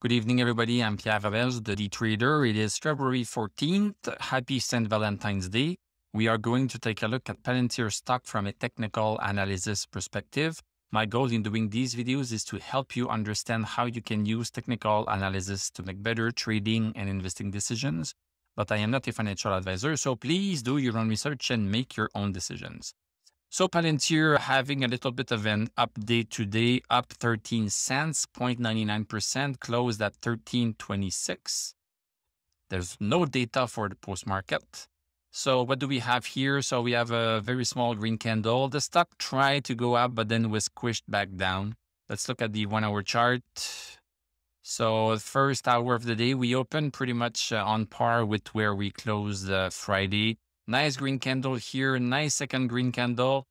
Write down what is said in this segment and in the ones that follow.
Good evening, everybody. I'm Pierre Roberge, the D-Trader. It is February 14th. Happy St. Valentine's Day. We are going to take a look at Palantir stock from a technical analysis perspective. My goal in doing these videos is to help you understand how you can use technical analysis to make better trading and investing decisions. But I am not a financial advisor, so please do your own research and make your own decisions. So Palantir having a little bit of an update today, up 13 cents, 0.99%, closed at 13.26. There's no data for the post-market. So what do we have here? So we have a very small green candle. The stock tried to go up, but then was squished back down. Let's look at the 1 hour chart. So the first hour of the day, we opened pretty much on par with where we closed Friday. Nice green candle here, nice second green candle.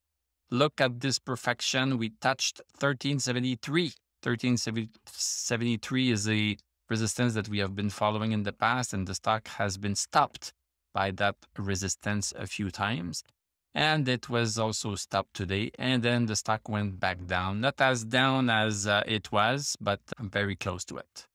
Look at this perfection. We touched 1373. 1373 is a resistance that we have been following in the past, and the stock has been stopped by that resistance a few times. And it was also stopped today. And then the stock went back down, not as down as it was, but very close to it.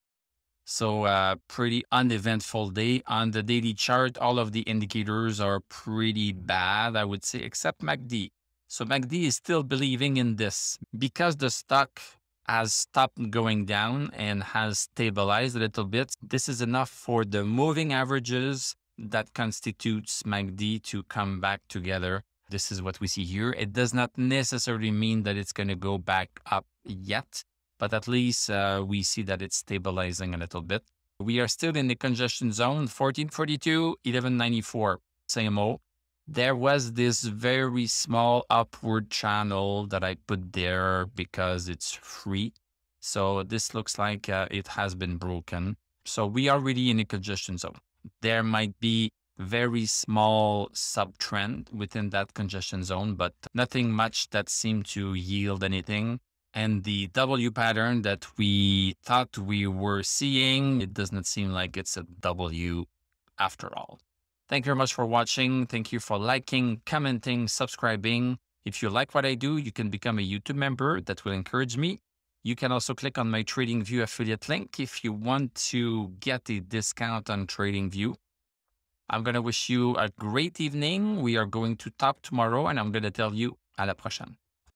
So pretty uneventful day. On the daily chart, all of the indicators are pretty bad, I would say, except MACD. So MACD is still believing in this. Because the stock has stopped going down and has stabilized a little bit, this is enough for the moving averages that constitutes MACD to come back together. This is what we see here. It does not necessarily mean that it's going to go back up yet, but at least we see that it's stabilizing a little bit. We are still in the congestion zone, 1442, 1194, same old. There was this very small upward channel that I put there because it's free. So this looks like it has been broken. So we are really in a congestion zone. There might be very small subtrend within that congestion zone, but nothing much that seemed to yield anything. And the W pattern that we thought we were seeing, it does not seem like it's a W after all. Thank you very much for watching. Thank you for liking, commenting, subscribing. If you like what I do, you can become a YouTube member. That will encourage me. You can also click on my TradingView affiliate link if you want to get a discount on TradingView. I'm going to wish you a great evening. We are going to top tomorrow, and I'm going to tell you à la prochaine.